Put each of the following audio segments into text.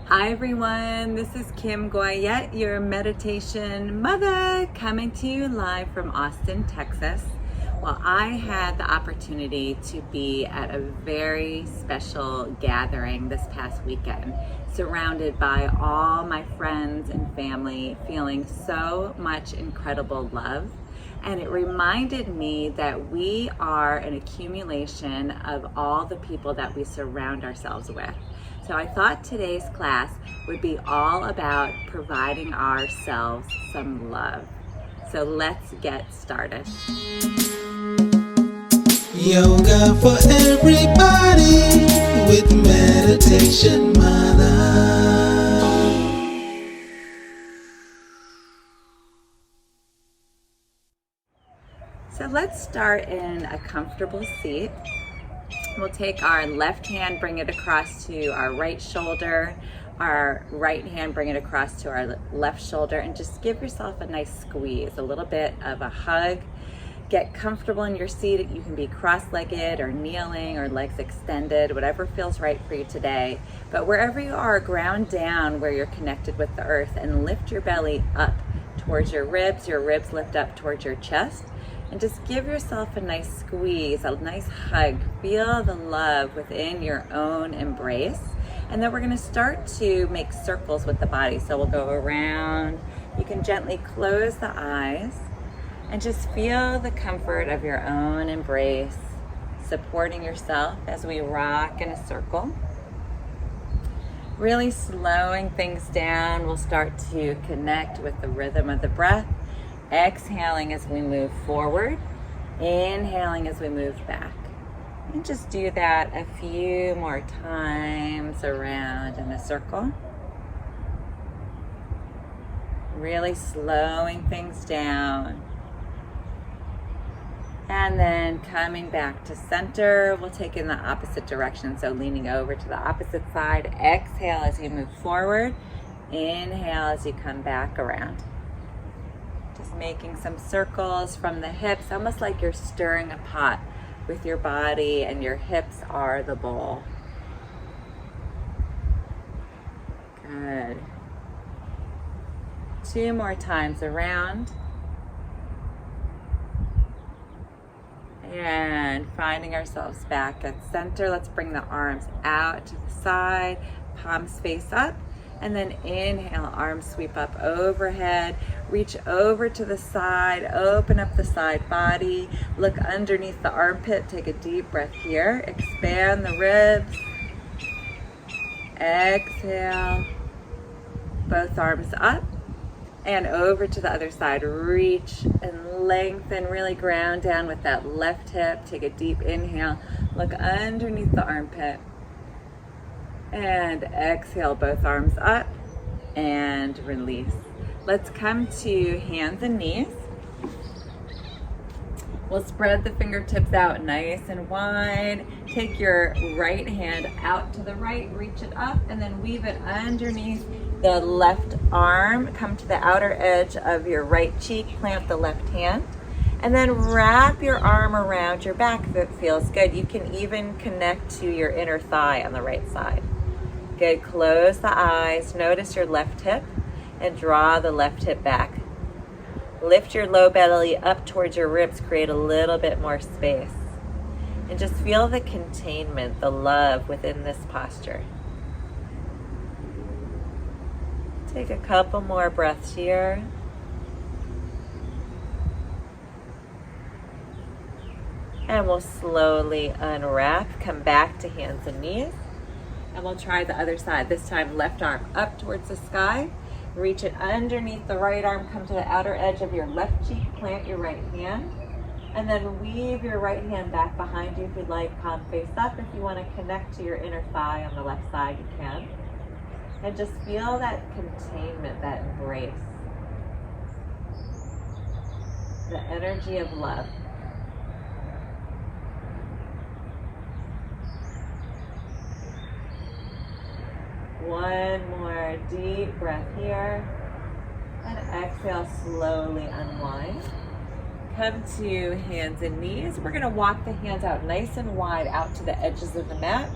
Hi everyone, this is Kim Goyette, your Meditation Mother, coming to you live from Austin, Texas. Well, I had the opportunity to be at a very special gathering this past weekend, surrounded by all my friends and family, feeling so much incredible love. And it reminded me that we are an accumulation of all the people that we surround ourselves with. So I thought today's class would be all about providing ourselves some love. So let's get started. Yoga for everybody with Meditation Mutha. So let's start in a comfortable seat. We'll take our left hand, bring it across to our right shoulder, our right hand, bring it across to our left shoulder, and just give yourself a nice squeeze, a little bit of a hug. Get comfortable in your seat. You can be cross-legged or kneeling or legs extended, whatever feels right for you today. But wherever you are, ground down where you're connected with the earth and lift your belly up towards your ribs lift up towards your chest. And just give yourself a nice squeeze, a nice hug. Feel the love within your own embrace. And then we're going to start to make circles with the body. So we'll go around. You can gently close the eyes and just feel the comfort of your own embrace, supporting yourself as we rock in a circle. Really slowing things down. We'll start to connect with the rhythm of the breath. Exhaling as we move forward, inhaling as we move back. And just do that a few more times around in a circle. Really slowing things down. And then coming back to center, we'll take in the opposite direction. So leaning over to the opposite side. Exhale as you move forward. Inhale as you come back around. Just making some circles from the hips, almost like you're stirring a pot with your body and your hips are the bowl. Good. 2 more times around. And finding ourselves back at center. Let's bring the arms out to the side, palms face up. And then inhale, arms sweep up overhead, reach over to the side, open up the side body, look underneath the armpit, take a deep breath here, expand the ribs, exhale, both arms up, and over to the other side, reach and lengthen, really ground down with that left hip, take a deep inhale, look underneath the armpit, and exhale, both arms up and release. Let's come to hands and knees. We'll spread the fingertips out nice and wide. Take your right hand out to the right, reach it up, and then weave it underneath the left arm. Come to the outer edge of your right cheek, plant the left hand, and then wrap your arm around your back if it feels good. You can even connect to your inner thigh on the right side. Good, close the eyes, notice your left hip, and draw the left hip back. Lift your low belly up towards your ribs, create a little bit more space. And just feel the containment, the love within this posture. Take a couple more breaths here. And we'll slowly unwrap, come back to hands and knees. And we'll try the other side. This time, left arm up towards the sky. Reach it underneath the right arm. Come to the outer edge of your left cheek. Plant your right hand. And then weave your right hand back behind you if you'd like. Palm face up. If you want to connect to your inner thigh on the left side, you can. And just feel that containment, that embrace. The energy of love. One more deep breath here, and exhale, slowly unwind. Come to hands and knees. We're going to walk the hands out nice and wide out to the edges of the mat.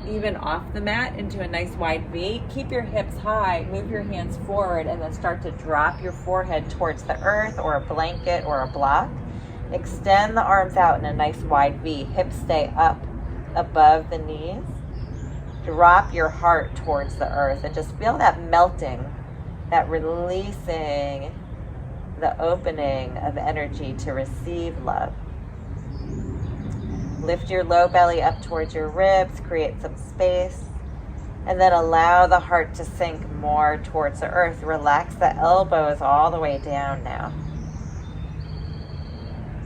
even off the mat into a nice wide V. Keep your hips high, move your hands forward, and then start to drop your forehead towards the earth or a blanket or a block. Extend the arms out in a nice wide V. Hips stay up above the knees. Drop your heart towards the earth and just feel that melting, that releasing, the opening of energy to receive love. Lift your low belly up towards your ribs, create some space, and then allow the heart to sink more towards the earth. Relax the elbows all the way down now.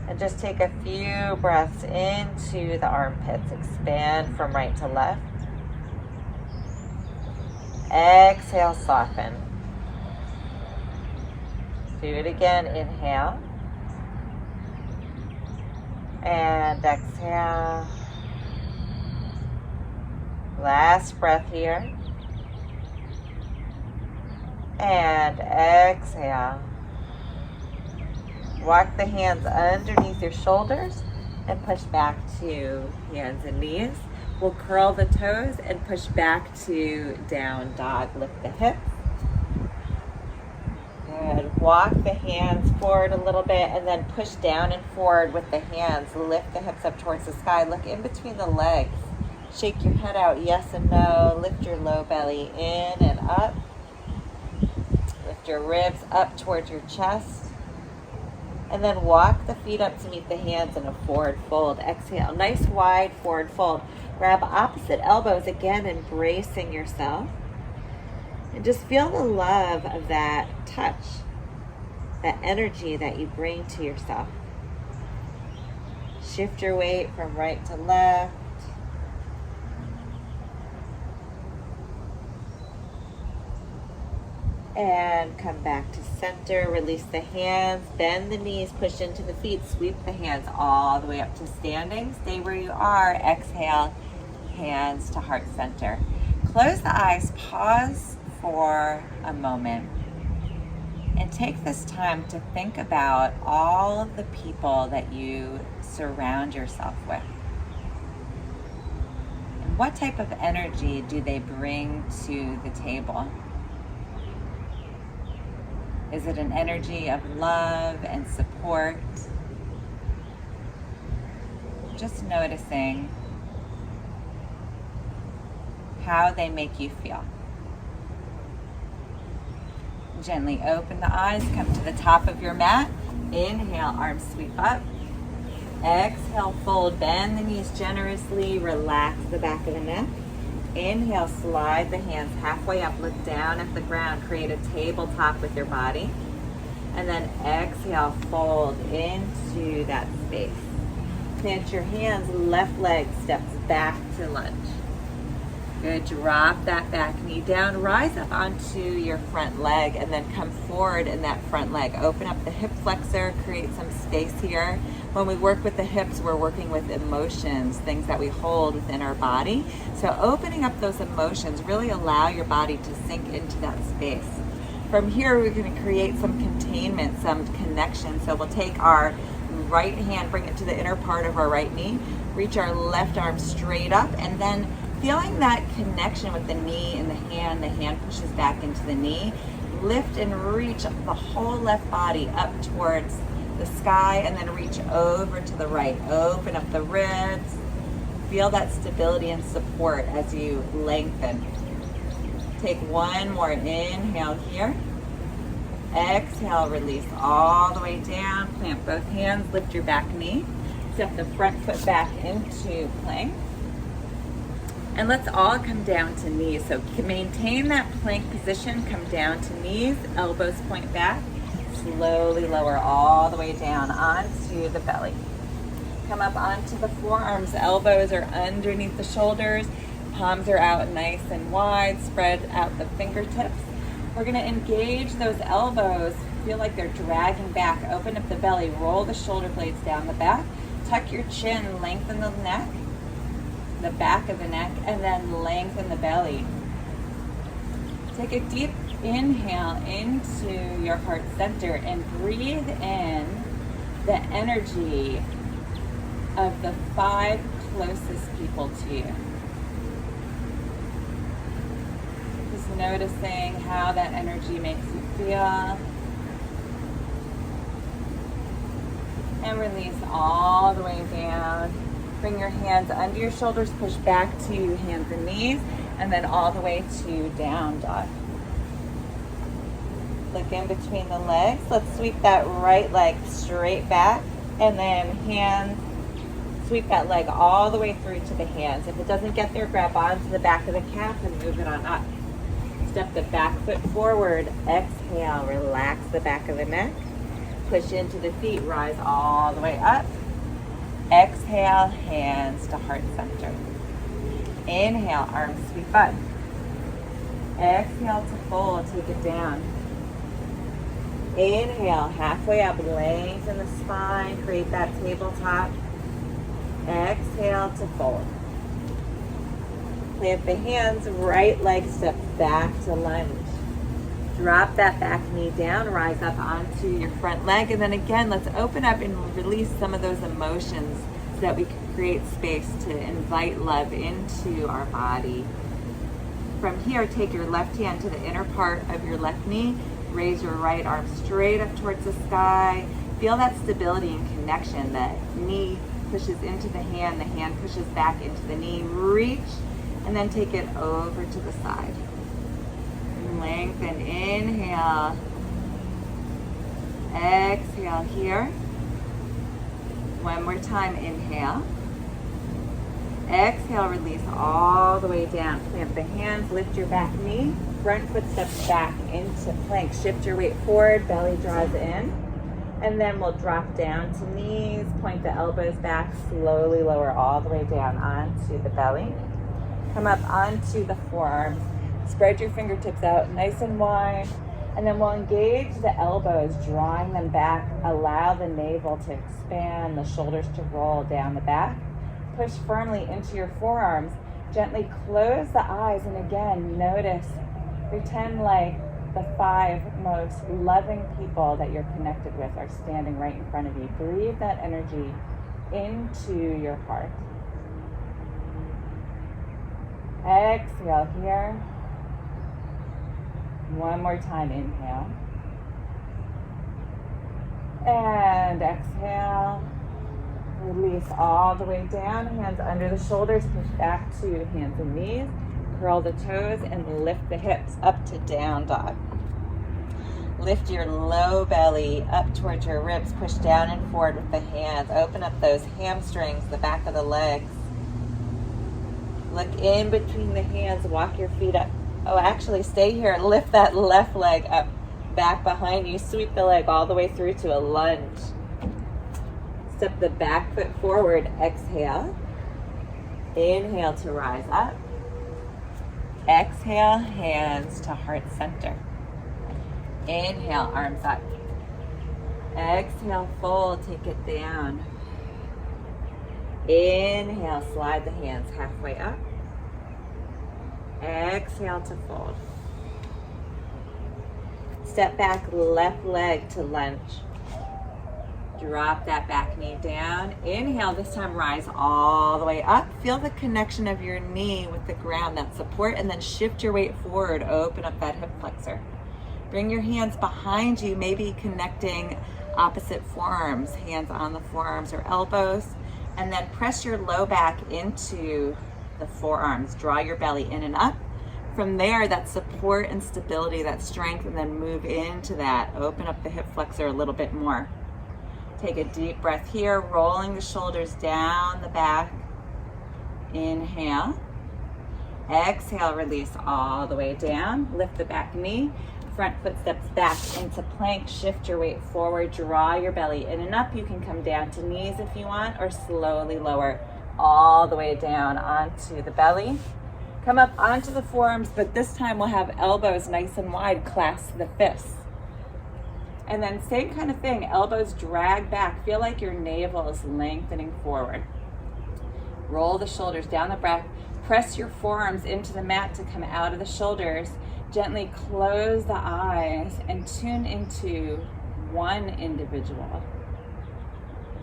And just take a few breaths into the armpits. Expand from right to left. Exhale, soften. Do it again, inhale. And exhale. Last breath here. And exhale. Walk the hands underneath your shoulders and push back to hands and knees. We'll curl the toes and push back to down dog. Lift the hips. Good. Walk the hands forward a little bit and then push down and forward with the hands. Lift the hips up towards the sky. Look in between the legs. Shake your head out, yes and no. Lift your low belly in and up. Lift your ribs up towards your chest. And then walk the feet up to meet the hands in a forward fold. Exhale. Nice wide forward fold. Grab opposite elbows again, embracing yourself. And just feel the love of that touch, that energy that you bring to yourself. Shift your weight from right to left. And come back to center. Release the hands, bend the knees, push into the feet, sweep the hands all the way up to standing. Stay where you are. Exhale, hands to heart center. Close the eyes, pause for a moment, and take this time to think about all of the people that you surround yourself with. And what type of energy do they bring to the table? Is it an energy of love and support? Just noticing how they make you feel. Gently open the eyes, come to the top of your mat. Inhale, arms sweep up. Exhale, fold, bend the knees generously, relax the back of the neck. Inhale, slide the hands halfway up, look down at the ground, create a tabletop with your body. And then exhale, fold into that space. Plant your hands, left leg steps back to lunge. Good, drop that back knee down, rise up onto your front leg and then come forward in that front leg. Open up the hip flexor, create some space here. When we work with the hips, we're working with emotions, things that we hold within our body. So opening up those emotions, really allow your body to sink into that space. From here, we're going to create some containment, some connection. So we'll take our right hand, bring it to the inner part of our right knee, reach our left arm straight up, and then feeling that connection with the knee and the hand pushes back into the knee. Lift and reach the whole left body up towards the sky and then reach over to the right. Open up the ribs. Feel that stability and support as you lengthen. Take one more inhale here. Exhale, release all the way down. Plant both hands, lift your back knee. Step the front foot back into plank. And let's all come down to knees. So maintain that plank position, come down to knees, elbows point back. Slowly lower all the way down onto the belly. Come up onto the forearms, elbows are underneath the shoulders, palms are out nice and wide, spread out the fingertips. We're gonna engage those elbows, feel like they're dragging back, open up the belly, roll the shoulder blades down the back, tuck your chin, lengthen the neck, the back of the neck, and then lengthen the belly. Take a deep inhale into your heart center and breathe in the energy of the 5 closest people to you. noticing how that energy makes you feel. And release all the way down. Bring your hands under your shoulders, push back to hands and knees, and then all the way to down dog. Look in between the legs. Let's sweep that right leg straight back, and then hands, sweep that leg all the way through to the hands. If it doesn't get there, grab onto the back of the calf and move it on up. Step the back foot forward. Exhale, relax the back of the neck. Push into the feet, rise all the way up. Exhale, hands to heart center. Inhale, arms sweep up. Exhale to fold, take it down. Inhale, halfway up, lengthen the spine, create that tabletop. Exhale to fold. Plant the hands, right leg steps back to lunge. Drop that back knee down, rise up onto your front leg, and then again, let's open up and release some of those emotions so that we can create space to invite love into our body. From here, take your left hand to the inner part of your left knee, raise your right arm straight up towards the sky. Feel that stability and connection. The knee pushes into the hand pushes back into the knee. Reach, and then take it over to the side. Lengthen, inhale. Exhale here. One more time, inhale. Exhale, release all the way down. Plant the hands, lift your back knee. Front foot steps back into plank. Shift your weight forward, belly draws in. And then we'll drop down to knees, point the elbows back, slowly lower all the way down onto the belly. Come up onto the forearms. Spread your fingertips out nice and wide. And then we'll engage the elbows, drawing them back. Allow the navel to expand, the shoulders to roll down the back. Push firmly into your forearms. Gently close the eyes, and again, notice, pretend like the 5 most loving people that you're connected with are standing right in front of you. Breathe that energy into your heart. Exhale here. One more time, inhale. And exhale. Release all the way down, hands under the shoulders, push back to hands and knees. Curl the toes and lift the hips up to down dog. Lift your low belly up towards your ribs. Push down and forward with the hands. Open up those hamstrings, the back of the legs. Look in between the hands. Walk your feet up. Oh, actually, stay here. Lift that left leg up, back behind you. Sweep the leg all the way through to a lunge. Step the back foot forward. Exhale. Inhale to rise up. Exhale, hands to heart center. Inhale, arms up. Exhale, fold, take it down. Inhale, slide the hands halfway up. Exhale to fold. Step back, left leg to lunge. Drop that back knee down. Inhale, this time rise all the way up. Feel the connection of your knee with the ground, that support, and then shift your weight forward. Open up that hip flexor. Bring your hands behind you, maybe connecting opposite forearms, hands on the forearms or elbows, and then press your low back into the forearms. Draw your belly in and up. From there, that support and stability, that strength, and then move into that. Open up the hip flexor a little bit more. Take a deep breath here, rolling the shoulders down the back. Inhale. Exhale, release all the way down. Lift the back knee. Front foot steps back into plank. Shift your weight forward. Draw your belly in and up. You can come down to knees if you want, or slowly lower all the way down onto the belly. Come up onto the forearms, but this time we'll have elbows nice and wide, clasp the fists. And then same kind of thing, elbows drag back. Feel like your navel is lengthening forward. Roll the shoulders down the back. Press your forearms into the mat to come out of the shoulders. Gently close the eyes and tune into one individual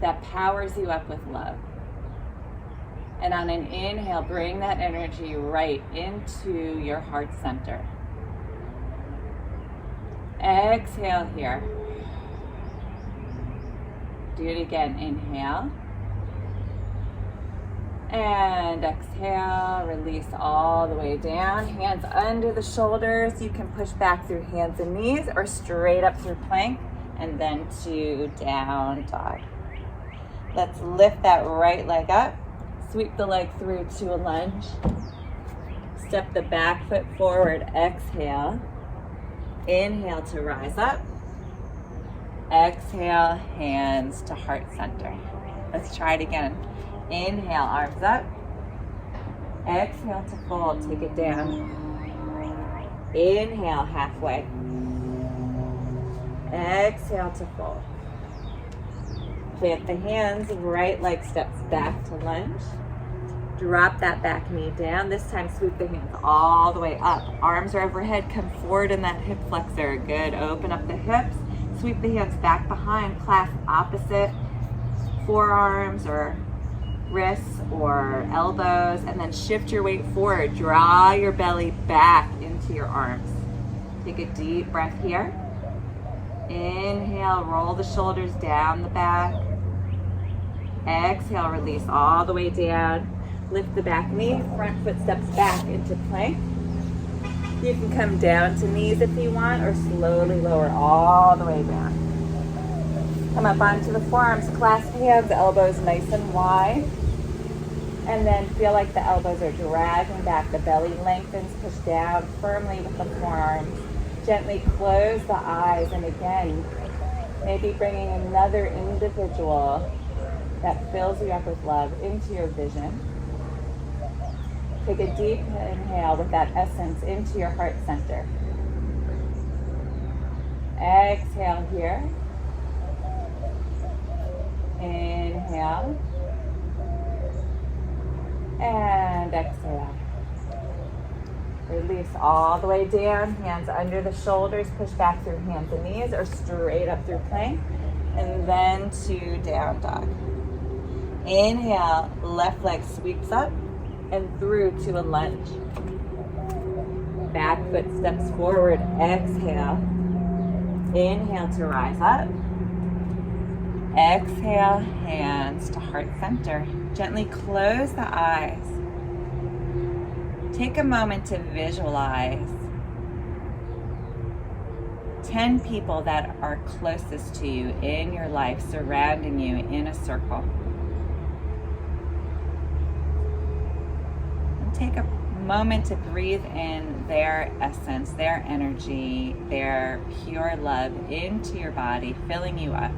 that powers you up with love. And on an inhale, bring that energy right into your heart center. Exhale here. Do it again. Inhale. And exhale. Release all the way down. Hands under the shoulders. You can push back through hands and knees or straight up through plank and then to down dog. Let's lift that right leg up. Sweep the leg through to a lunge. Step the back foot forward. Exhale. Inhale to rise up. Exhale, hands to heart center. Let's try it again. Inhale, arms up. Exhale to fold, take it down. Inhale, halfway. Exhale to fold. Plant the hands, right leg steps back to lunge. Drop that back knee down. This time sweep the hands all the way up. Arms are overhead, come forward in that hip flexor. Good, open up the hips. Sweep the hands back behind, clasp opposite forearms or wrists or elbows, and then shift your weight forward. Draw your belly back into your arms. Take a deep breath here. Inhale, roll the shoulders down the back. Exhale, release all the way down. Lift the back knee, front foot steps back into plank. You can come down to knees if you want, or slowly lower all the way down. Come up onto the forearms, clasp hands, elbows nice and wide. And then feel like the elbows are dragging back. The belly lengthens, push down firmly with the forearms. Gently close the eyes, and again, maybe bringing another individual that fills you up with love into your vision. Take a deep inhale with that essence into your heart center. Exhale here. Inhale. And exhale. Release all the way down, hands under the shoulders, push back through hands and knees or straight up through plank, and then to down dog. Inhale, left leg sweeps up and through to a lunge. Back foot steps forward, exhale. Inhale to rise up. Exhale, hands to heart center. Gently close the eyes. Take a moment to visualize 10 people that are closest to you in your life, surrounding you in a circle. Take a moment to breathe in their essence, their energy, their pure love into your body, filling you up.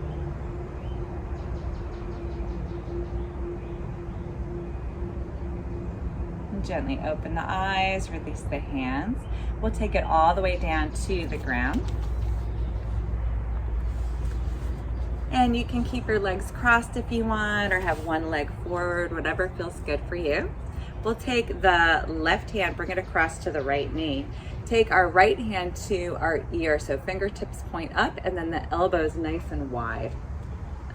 And gently open the eyes, release the hands. We'll take it all the way down to the ground. And you can keep your legs crossed if you want, or have one leg forward, whatever feels good for you. We'll take the left hand, bring it across to the right knee. Take our right hand to our ear, so fingertips point up, and then the elbows nice and wide.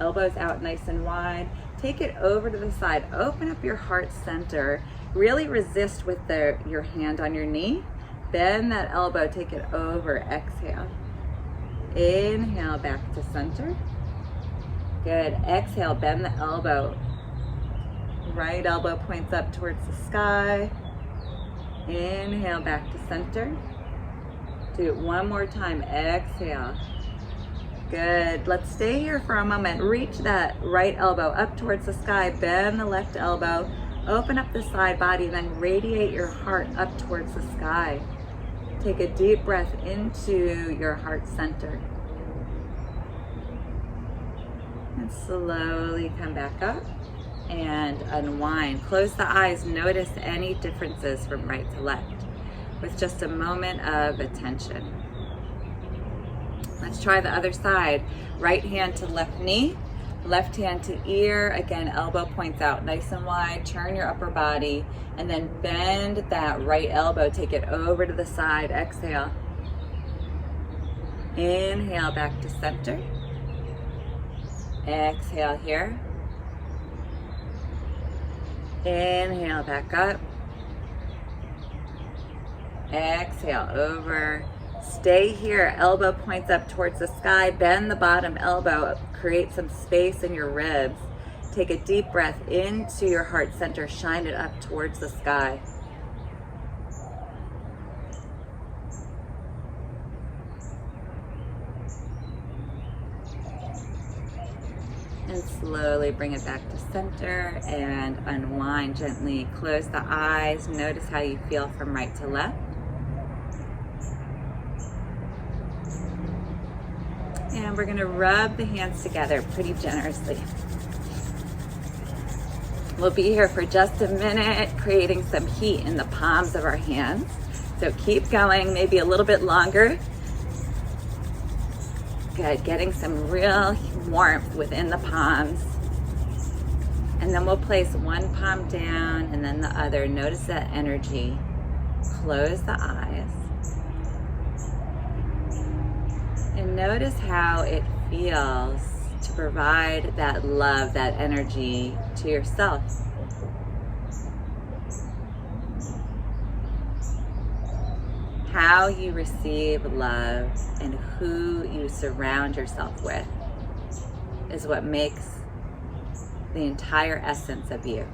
Elbows out nice and wide. Take it over to the side. Open up your heart center. Really resist with your hand on your knee. Bend that elbow, take it over, exhale. Inhale, back to center. Good, exhale, bend the elbow. Right elbow points up towards the sky. Inhale, back to center. Do it one more time, exhale. Good, let's stay here for a moment. Reach that right elbow up towards the sky, bend the left elbow, open up the side body, then radiate your heart up towards the sky. Take a deep breath into your heart center. And slowly come back up and unwind. Close the eyes, notice any differences from right to left with just a moment of attention. Let's try the other side. Right hand to left knee, left hand to ear. Again, elbow points out nice and wide. Turn your upper body and then bend that right elbow. Take it over to the side. Exhale. Inhale, back to center. Exhale here. Inhale, back up. Exhale, over Stay here, elbow points up towards the sky, bend the bottom elbow, create some space in your ribs. Take a deep breath into your heart center, shine it up towards the sky. And slowly bring it back to center and unwind gently. Close the eyes, notice how you feel from right to left. And we're gonna rub the hands together pretty generously. We'll be here for just a minute, creating some heat in the palms of our hands. So keep going, maybe a little bit longer. Good, getting some real warmth within the palms. And then we'll place one palm down and then the other. Notice that energy. Close the eyes. And notice how it feels to provide that love, that energy to yourself. How you receive love and who you surround yourself with is what makes the entire essence of you.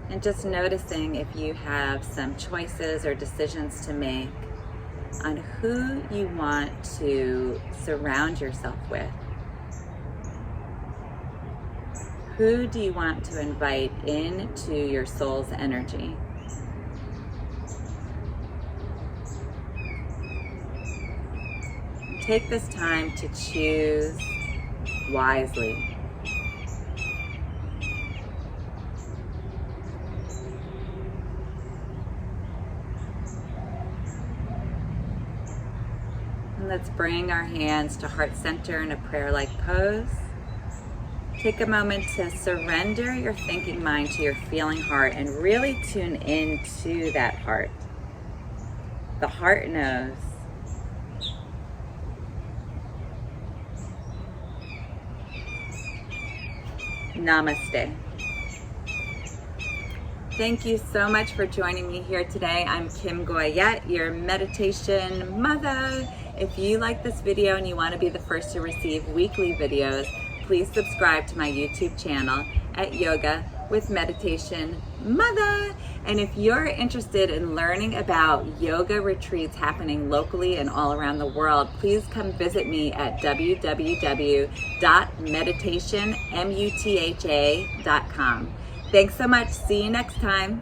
And just noticing if you have some choices or decisions to make on who you want to surround yourself with. Who do you want to invite into your soul's energy? Take this time to choose wisely. And let's bring our hands to heart center in a prayer-like pose. Take a moment to surrender your thinking mind to your feeling heart and really tune into that heart. The heart knows. Namaste. Thank you so much for joining me here today. I'm Kim Goyette, your meditation mother. If you like this video and you want to be the first to receive weekly videos, please subscribe to my YouTube channel at Yoga with Meditation Mutha. And if you're interested in learning about yoga retreats happening locally and all around the world, please come visit me at www.meditationmutha.com. Thanks so much. See you next time.